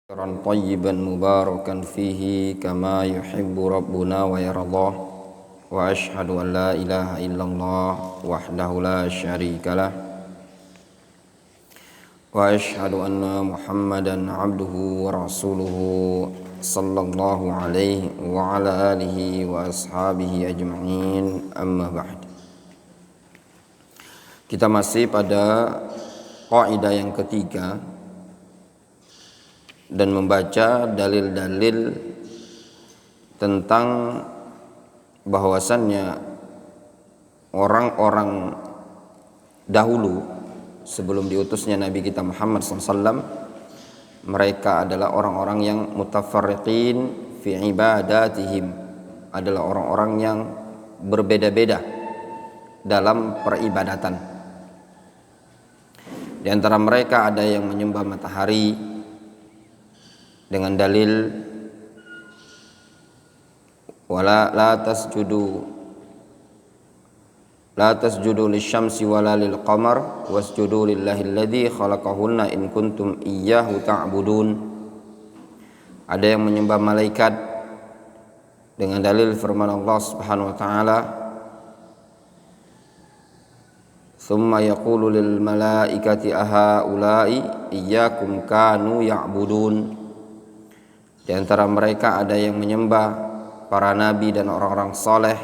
طيبا مباركا فيه كما يحب ربنا ويرضاه وأشهد أن لا إله إلا الله وحده لا شريك له وأشهد أن محمدا عبده ورسوله صلى الله عليه وعلى آله وأصحابه أجمعين أما بعد. Kita masih pada kaidah yang ketiga dan membaca dalil-dalil tentang bahwasannya orang-orang dahulu sebelum diutusnya Nabi kita Muhammad SAW, mereka adalah orang-orang yang mutafarriqin fi ibadatihim, adalah orang-orang yang berbeda-beda dalam peribadatan. Di antara mereka ada yang menyembah matahari dengan dalil wala la tasjudu lisyamsi wala lil qamar wasjudu lillahi alladzi khalaqahunna in kuntum iyyahu ta'budun. Ada yang menyembah malaikat dengan dalil firman Allah Subhanahu wa taala, summa yaqulu lil malaikati ahaula'i iyyakum kanu ya'budun. Di antara mereka ada yang menyembah para nabi dan orang-orang soleh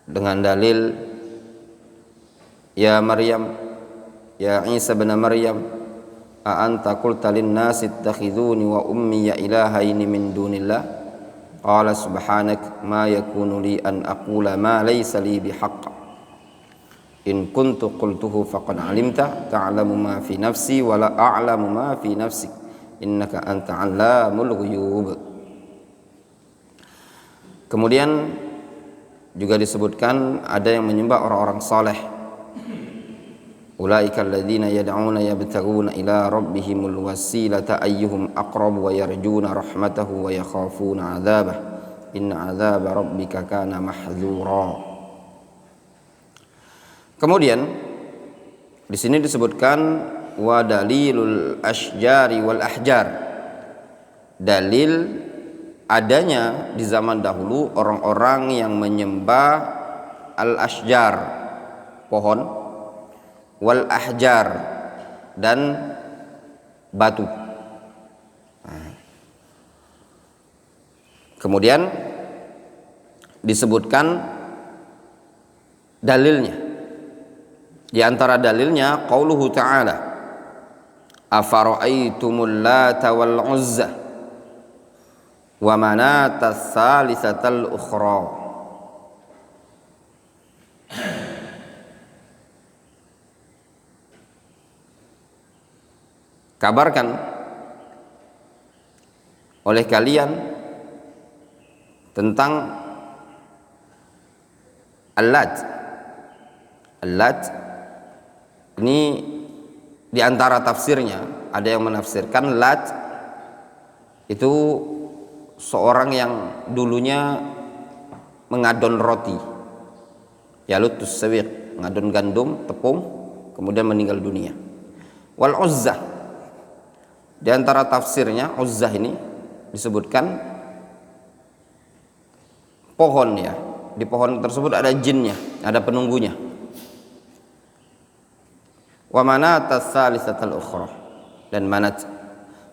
dengan dalil, ya Maryam, ya Isa bin Maryam, a anta qulta lin nasi ittakhiduni wa ummi ya ilahaini min dunillah qala subhanak ma yakunu li an aqula ma laysa li bihaqq in kuntu qultuhu faqad alimta ta'lamu ma fi nafsi wa la a'lamu ma fi nafsik innaka anta 'allamul ghuyub. Kemudian juga disebutkan ada yang menyembah orang-orang saleh, ulaika alladzina yad'una yabtaguna ila rabbihimul wasilata ayyuhum aqrab wa yarjuna rahmatahu wa yakhafuna 'adzabah inna 'adzaba rabbika kana mahdzura. Kemudian di sini disebutkan wa dalilul asjari wal ahjar, dalil adanya di zaman dahulu orang-orang yang menyembah al asjar, pohon, wal ahjar, dan batu. Kemudian disebutkan dalilnya. Di antara dalilnya qauluhu ta'ala, afara'aitumul lata wal uzza wa manata tsalisatal ukhra. Kabarkan oleh kalian tentang Al-Lat. Al-Lat ini di antara tafsirnya ada yang menafsirkan Lat itu seorang yang dulunya mengadon roti, yalutus sawiq, mengadon gandum, tepung, kemudian meninggal dunia. Wal Uzzah, di antara tafsirnya Uzzah ini disebutkan pohon, ya, di pohon tersebut ada jinnya, ada penunggunya. Wa manata tsalisatal ukhra, dan manat.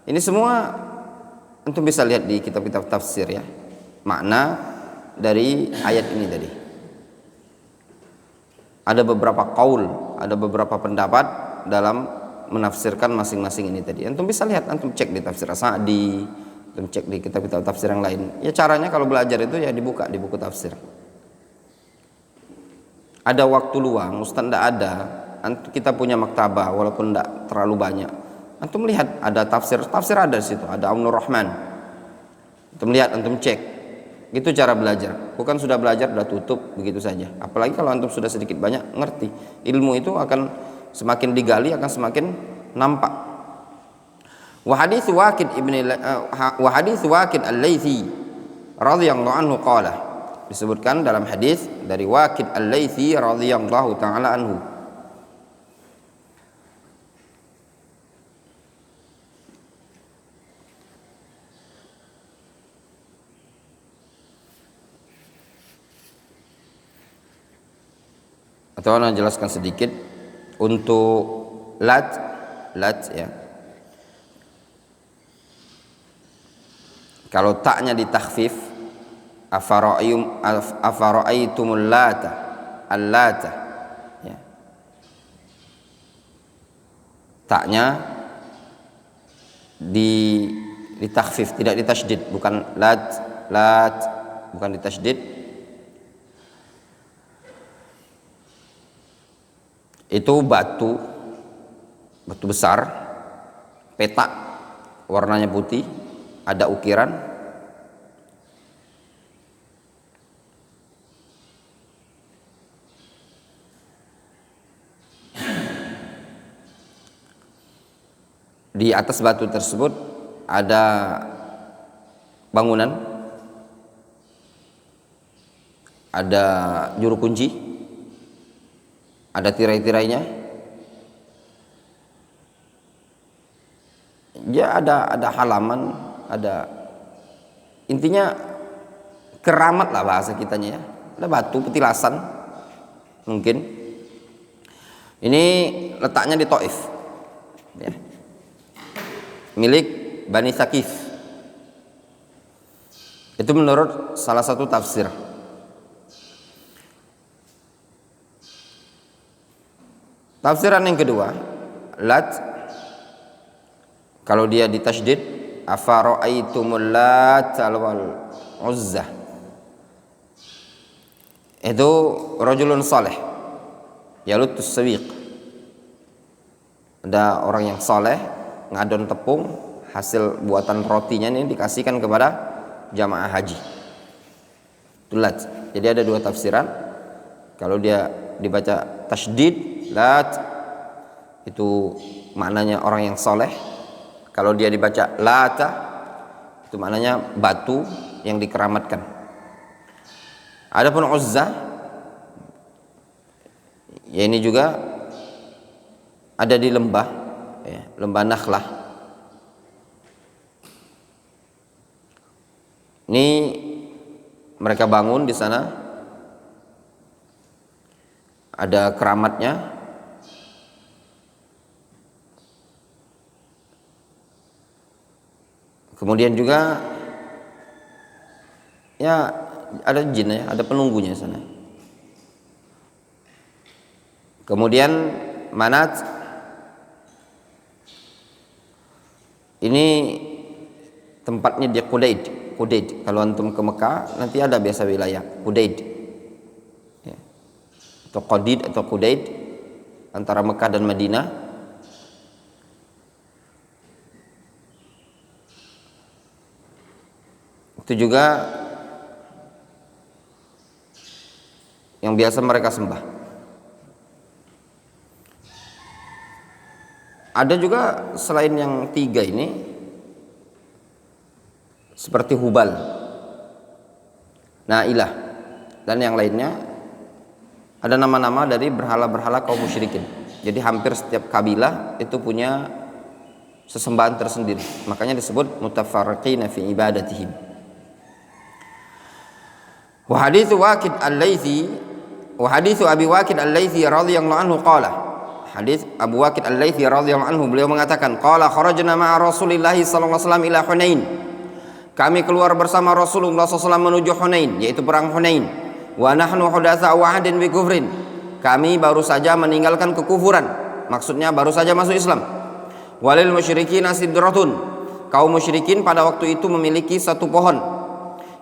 Ini semua antum bisa lihat di kitab-kitab tafsir, ya, makna dari ayat ini tadi. Ada beberapa qaul, ada beberapa pendapat dalam menafsirkan masing-masing ini tadi. Antum bisa lihat, antum cek di tafsir As-Sa'di, antum cek di kitab-kitab tafsir yang lain. Ya, caranya kalau belajar itu ya dibuka di buku tafsir. Ada waktu luang, ustaz enggak ada, kita punya maktabah walaupun tidak terlalu banyak, antum lihat ada tafsir ada di situ, ada Aunur Rahman, antum lihat, antum cek. Itu cara belajar, bukan sudah belajar sudah tutup begitu saja. Apalagi kalau antum sudah sedikit banyak ngerti, ilmu itu akan semakin digali akan semakin nampak. Wa hadits Waqid al-Laitsi radhiyallahu anhu qala, disebutkan dalam hadis dari Waqid al-Laitsi radhiyallahu taala anhu, Atau ana jelaskan sedikit untuk lat ya. Kalau taknya ditakhfif, afara'aitumul lata, al-lata, ya. Taknya ditakhfif, tidak ditasydid, bukan lat, bukan ditasydid. Itu batu besar, petak, warnanya putih, ada ukiran. Di atas batu tersebut ada bangunan, ada juru kunci, ada tirai-tirainya. Ya ada halaman, ada, intinya keramat lah bahasa kitanya ya. Ada batu petilasan mungkin. Ini letaknya di Taif, ya. Milik Bani Thaqif. Itu menurut salah satu tafsir. Tafsiran yang kedua, lat kalau dia ditasydid, afara'aitumul lat wal uzzah, itu rajulun saleh yalutus sawiq, ada orang yang saleh ngadon tepung, hasil buatan rotinya ini dikasihkan kepada jamaah haji. Itulat. Jadi ada dua tafsiran. Kalau dia dibaca tasydid, lat, itu maknanya orang yang soleh. Kalau dia dibaca lata, itu maknanya batu yang dikeramatkan. Adapun Uzzah, ya ini juga ada di lembah, ya, lembah Nakhlah. Ini mereka bangun di sana, ada keramatnya. Kemudian juga ya ada jin ya, ada penunggunya di sana. Kemudian Manat ini tempatnya di Qudayd. Kalau antum ke Mekah nanti ada biasa wilayah Qudayd, ya. Atau Qadid atau Qudayd, antara Mekah dan Madinah. Itu juga yang biasa mereka sembah. Ada juga selain yang tiga ini, seperti Hubal, Nailah, dan yang lainnya. Ada nama-nama dari berhala-berhala kaum musyrikin. Jadi hampir setiap kabilah itu punya sesembahan tersendiri. Makanya disebut mutafarriqina fi ibadatihim. Wa haditsu Waqid al-Laitsi wa haditsu Abi Waqid al-Laitsi radhiyallahu anhu qala. Hadits Abu Waqid al-Laitsi radhiyallahu anhu, beliau mengatakan, qala kharajna ma'a Rasulillah sallallahu alaihi wasallam ila Hunain. Kami keluar bersama Rasulullah SAW menuju Hunain, yaitu perang Hunain. Wa nahnu hudatsa wa'adin bi kufrin. Kami baru saja meninggalkan kekufuran, maksudnya baru saja masuk Islam. Walil musyrikin sidratun. Kaum musyrikin pada waktu itu memiliki satu pohon.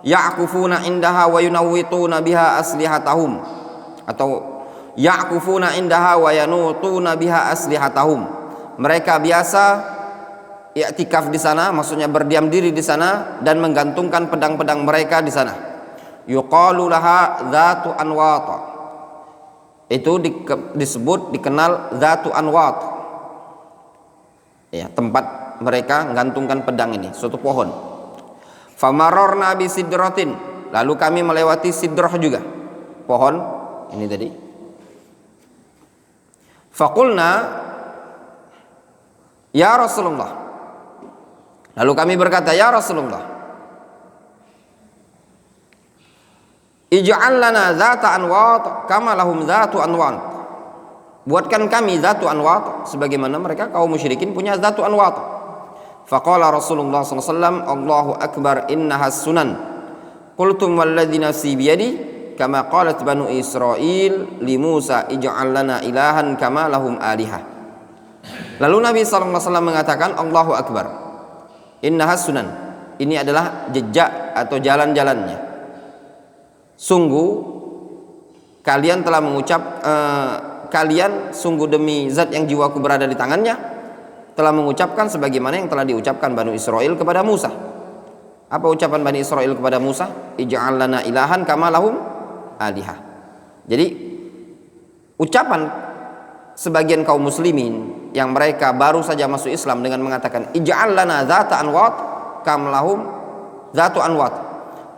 Ya'kufuna indaha wa yunawwituna biha aslihatahum. Atau ya'kufuna indaha wa yanutuna biha aslihatahum. Mereka biasa i'tikaf di sana, maksudnya berdiam diri di sana dan menggantungkan pedang-pedang mereka di sana. Yuqalu laha dzatu anwat. Itu disebut, dikenal dzatu anwat. Ya, tempat mereka menggantungkan pedang ini, suatu pohon. Famarorna bi sidratin, lalu kami melewati sidrah juga, pohon ini tadi. Faqulna ya Rasulullah, lalu kami berkata, ya Rasulullah, ij'al lana dzata anwat kama lahum dzatu anwat. Buatkan kami dzatu anwat sebagaimana mereka kaum musyrikin punya dzatu anwat. Faqala Rasulullah sallallahu alaihi wasallam, Allahu akbar innaha sunan. Qultum walladzi nafsi biyadi kama qalat banu Israil li Musa ij'al lana ilahan kama lahum alihah. Lalu Nabi sallallahu alaihi wasallam mengatakan, Allahu akbar innaha sunan. Ini adalah jejak atau jalan-jalannya. Sungguh kalian telah mengucap kalian sungguh demi zat yang jiwaku berada di tangannya telah mengucapkan sebagaimana yang telah diucapkan Bani Israel kepada Musa. Apa ucapan Bani Israel kepada Musa? Ij'al lana ilahan kama lahum alihah. Jadi ucapan sebagian kaum muslimin yang mereka baru saja masuk Islam dengan mengatakan ij'al lana dzata anwat kama lahum dzatu anwat.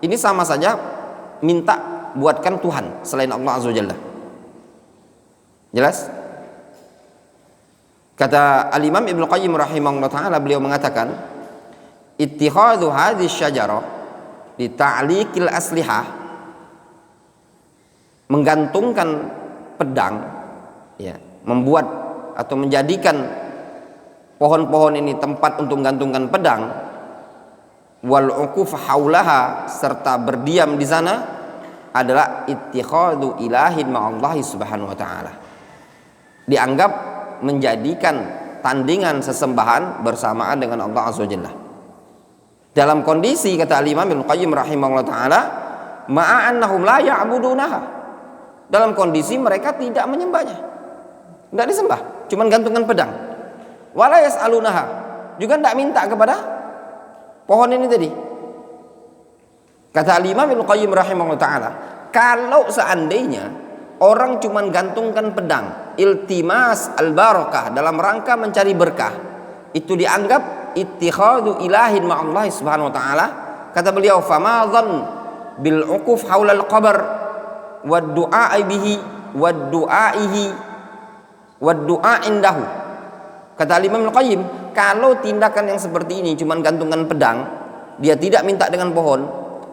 Ini sama saja minta buatkan Tuhan selain Allah Azza wa Jalla. Jelas? Kata Al-Imam Ibnu Qayyim rahimahullah ta'ala, beliau mengatakan ittikhadhu hadhihi syajarah li ta'liqil aslihah, menggantungkan pedang, ya, membuat atau menjadikan pohon-pohon ini tempat untuk menggantungkan pedang, wal uquf haulaha, serta berdiam di sana, adalah ittikhadhu ilahin ma'allahi subhanahu wa ta'ala, dianggap menjadikan tandingan sesembahan bersamaan dengan Allah Azza wa Jalla. Dalam kondisi kata Al-Imam Ibnu Qayyim rahimahullah taala, ma'annahum la ya'budunaha, dalam kondisi mereka tidak menyembahnya, tidak disembah, cuman gantungan pedang. Wala yas'alunaha, juga tidak minta kepada pohon ini tadi. Kata Al-Imam Ibnu Qayyim rahimahullah taala, kalau seandainya orang cuman gantungkan pedang iltimas al-barakah, dalam rangka mencari berkah, itu dianggap ittikhadhu ilahin ma'allahi subhanahu wa ta'ala. Kata beliau, fama dhann bil uquf haula al-qabr wad du'a bihi wad du'aihi wad du'a indahu. Kata Imam Al-Qayyim, kalau tindakan yang seperti ini cuman gantungan pedang, dia tidak minta dengan pohon,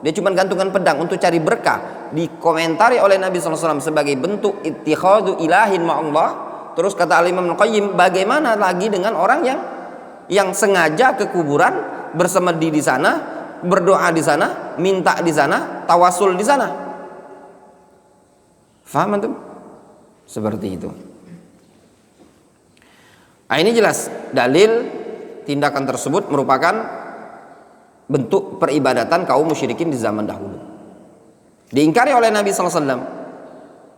dia cuma gantungan pedang untuk cari berkah, dikomentari oleh Nabi SAW sebagai bentuk ittikhadhu ilahin ma'allah. Terus kata Al-Imam Al-Qayyim, bagaimana lagi dengan orang yang sengaja ke kuburan, bersemedi di sana, berdoa di sana, minta di sana, tawasul di sana. Faham antum? Seperti itu. Nah, ini jelas dalil tindakan tersebut merupakan bentuk peribadatan kaum musyrikin di zaman dahulu. Diingkari oleh Nabi SAW.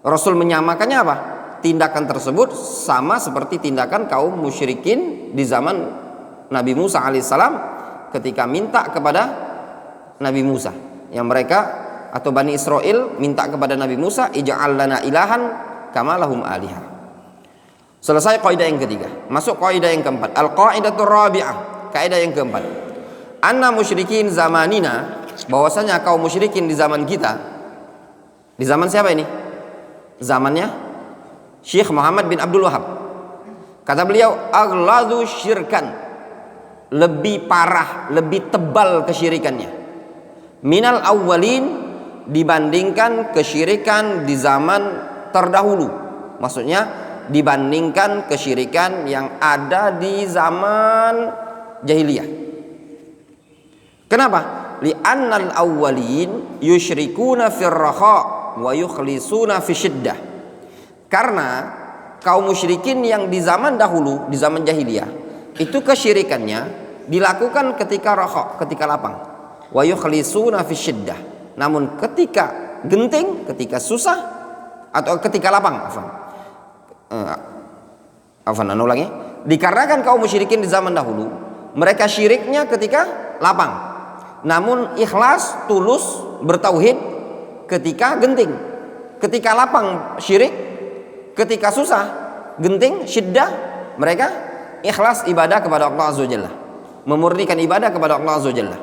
Rasul menyamakannya apa? Tindakan tersebut sama seperti tindakan kaum musyrikin di zaman Nabi Musa alaihissalam ketika minta kepada Nabi Musa, yang mereka atau Bani Israel minta kepada Nabi Musa, ij'al lana ilahan kama lahum alihah. Selesai kaidah yang ketiga, masuk kaidah yang keempat, al-qaidatur rabi'ah, kaidah yang keempat. Anna musyrikin zamanina, bahwasanya kaum musyrikin di zaman kita, di zaman siapa ini? Zamannya Syekh Muhammad bin Abdul Wahab. Kata beliau, aghladu syirkan, lebih parah, lebih tebal kesyirikannya, minal awwalin, dibandingkan kesyirikan di zaman terdahulu. Maksudnya dibandingkan kesyirikan yang ada di zaman jahiliyah. Kenapa? Li'annal awwalin yusyrikuna fir raha wa yukhlisuna fi syiddah. Karena kaum musyrikin yang di zaman dahulu, di zaman jahiliyah, itu kesyirikannya dilakukan ketika raha, ketika lapang. Wa yukhlisuna fi syiddah. Namun ketika genting, ketika susah, atau ketika lapang, ulangi. Dikarenakan kaum musyrikin di zaman dahulu, mereka syiriknya ketika lapang, namun ikhlas, tulus, bertauhid ketika genting. Ketika lapang syirik, ketika susah, genting, syiddah, mereka ikhlas ibadah kepada Allah Azza wa Jalla, memurnikan ibadah kepada Allah Azza wa Jalla.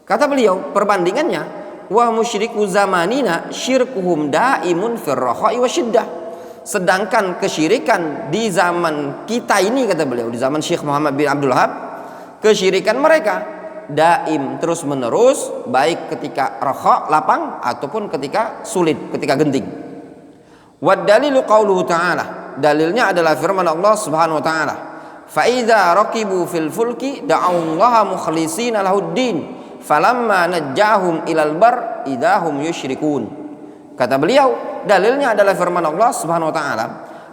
Kata beliau, perbandingannya, wa musyriku zamanina syirkuhum daimun fir raha'i wa syiddah. Sedangkan kesyirikan di zaman kita ini, kata beliau, di zaman Syekh Muhammad bin Abdul Wahab, kesyirikan mereka daim, terus menerus, baik ketika rakha lapang ataupun ketika sulit, ketika genting. Wad dalilu qauluhu ta'ala, dalilnya adalah firman Allah Subhanahu wa taala, fa idza raqibu fil fulki da'allaha mukhlishina lahuddin falamma najjahum ilal bar idahum yusyrikun. Kata beliau, dalilnya adalah firman Allah Subhanahu wa taala,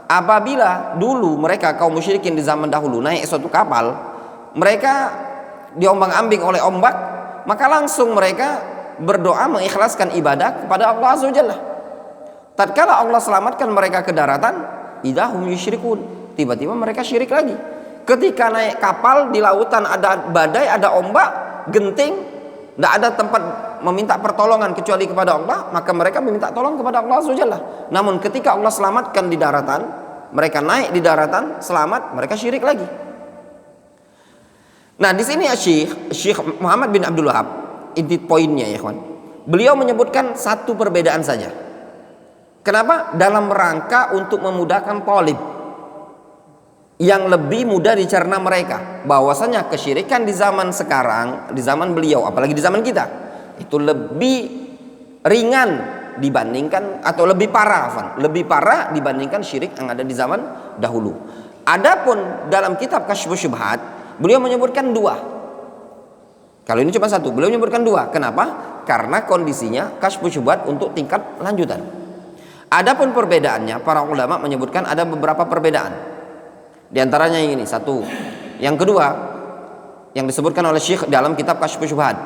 apabila dulu mereka kaum musyrikin di zaman dahulu naik suatu kapal, mereka diombang-ambing oleh ombak, maka langsung mereka berdoa mengikhlaskan ibadah kepada Allah Azza wa Jalla. Tatkala Allah selamatkan mereka ke daratan, idahum yusyrikun, tiba-tiba mereka syirik lagi. Ketika naik kapal di lautan ada badai, ada ombak, genting, tidak ada tempat meminta pertolongan kecuali kepada Allah, maka mereka meminta tolong kepada Allah Azza wa Jalla. Namun ketika Allah selamatkan di daratan, mereka naik di daratan, selamat, mereka syirik lagi. Nah, di sini Syekh Muhammad bin Abdul Wahab, inti poinnya ya kawan, beliau menyebutkan satu perbedaan saja. Kenapa? Dalam rangka untuk memudahkan thalib yang lebih mudah dicerna mereka, bahwasanya kesyirikan di zaman sekarang, di zaman beliau, apalagi di zaman kita, itu lebih ringan dibandingkan, atau lebih parah dibandingkan syirik yang ada di zaman dahulu. Adapun dalam kitab Kasyfus Syubhat, beliau menyebutkan dua. Kalau ini cuma satu, beliau menyebutkan dua. Kenapa? Karena kondisinya Kasyfus Syubhat untuk tingkat lanjutan. Adapun perbedaannya, para ulama menyebutkan ada beberapa perbedaan. Di antaranya yang ini, satu. Yang kedua, yang disebutkan oleh Syekh dalam kitab Kasyfus Syubhat,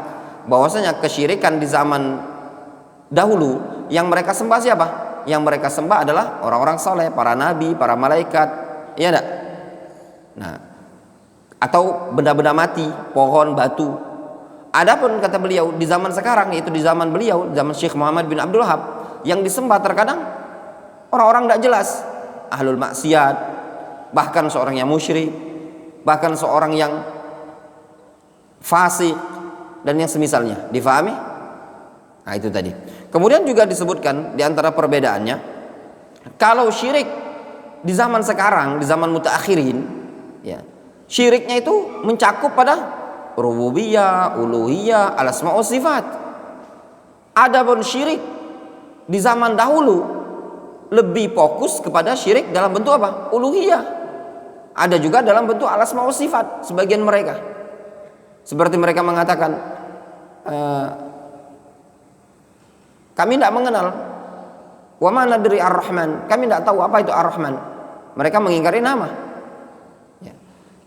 bahwasanya kesyirikan di zaman dahulu yang mereka sembah siapa? Yang mereka sembah adalah orang-orang saleh, para nabi, para malaikat, iya enggak? Nah, atau benda-benda mati, pohon, batu. Adapun kata beliau di zaman sekarang, yaitu di zaman beliau, zaman Syekh Muhammad bin Abdul Wahab, yang disembah terkadang orang-orang tidak jelas, ahlul maksiat, bahkan seorang yang musyrik, bahkan seorang yang fasik dan yang semisalnya. Difahami? Nah, itu tadi. Kemudian juga disebutkan di antara perbedaannya, kalau syirik di zaman sekarang, di zaman mutaakhirin, ya, syiriknya itu mencakup pada rububiyah, uluhiyah, al-asma' wa sifat. Adapun syirik di zaman dahulu lebih fokus kepada syirik dalam bentuk apa? Uluhiyah. Ada juga dalam bentuk al-asma' wa sifat sebagian mereka. Seperti mereka mengatakan, kami tidak mengenal, wa ma nadri ar-Rahman, kami tidak tahu apa itu ar-Rahman. Mereka mengingkari nama.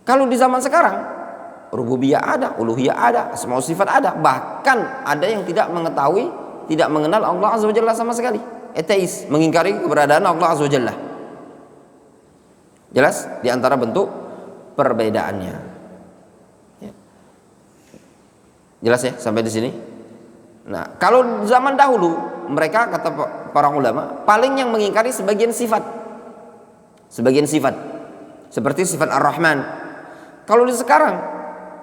Kalau di zaman sekarang, rububiyah ada, uluhiyah ada, asma sifat ada, bahkan ada yang tidak mengetahui, tidak mengenal Allah Azza wa Jalla sama sekali. Ateis, mengingkari keberadaan Allah Azza wa Jalla. Jelas? Di antara bentuk perbedaannya. Ya. Jelas ya sampai di sini? Nah, kalau zaman dahulu, mereka kata para ulama, paling yang mengingkari sebagian sifat. Sebagian sifat. Seperti sifat Ar-Rahman. Kalau di sekarang,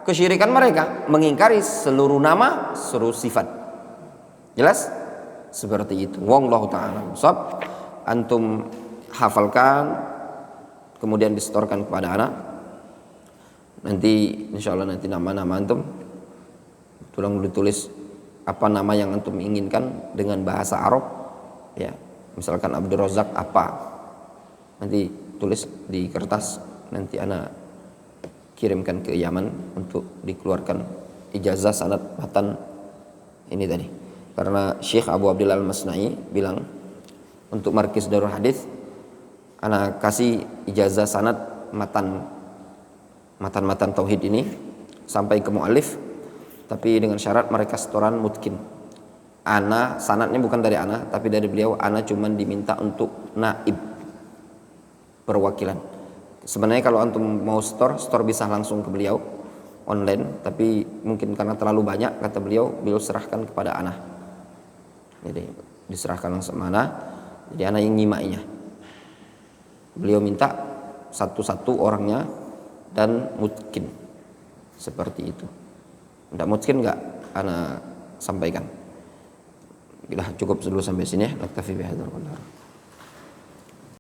kesyirikan mereka mengingkari seluruh nama, seluruh sifat. Jelas? Seperti itu. Wallahu ta'ala shawab. Antum hafalkan, kemudian disetorkan kepada anak. Nanti insyaallah nanti nama-nama antum tolong ditulis apa nama yang antum inginkan dengan bahasa Arab. Ya, misalkan Abdul Razak apa. Nanti tulis di kertas, nanti anak kirimkan ke Yaman untuk dikeluarkan ijazah sanad matan ini tadi. Karena Syekh Abu Abdillah Al-Masna'i bilang untuk markis Darul Hadis anak kasih ijazah sanad matan tauhid ini sampai ke muallif, tapi dengan syarat mereka setoran mutkin. Ana sanadnya bukan dari ana tapi dari beliau, ana cuman diminta untuk naib, perwakilan. Sebenarnya kalau antum mau store bisa langsung ke beliau online, tapi mungkin karena terlalu banyak kata beliau serahkan kepada ana. Jadi diserahkan langsung mana? Jadi ana yang nyimaknya. Beliau minta satu-satu orangnya dan mungkin seperti itu. Tidak mungkin enggak ana sampaikan. Sudah cukup dulu sampai sini ya. Naktafi bihadzal qadar.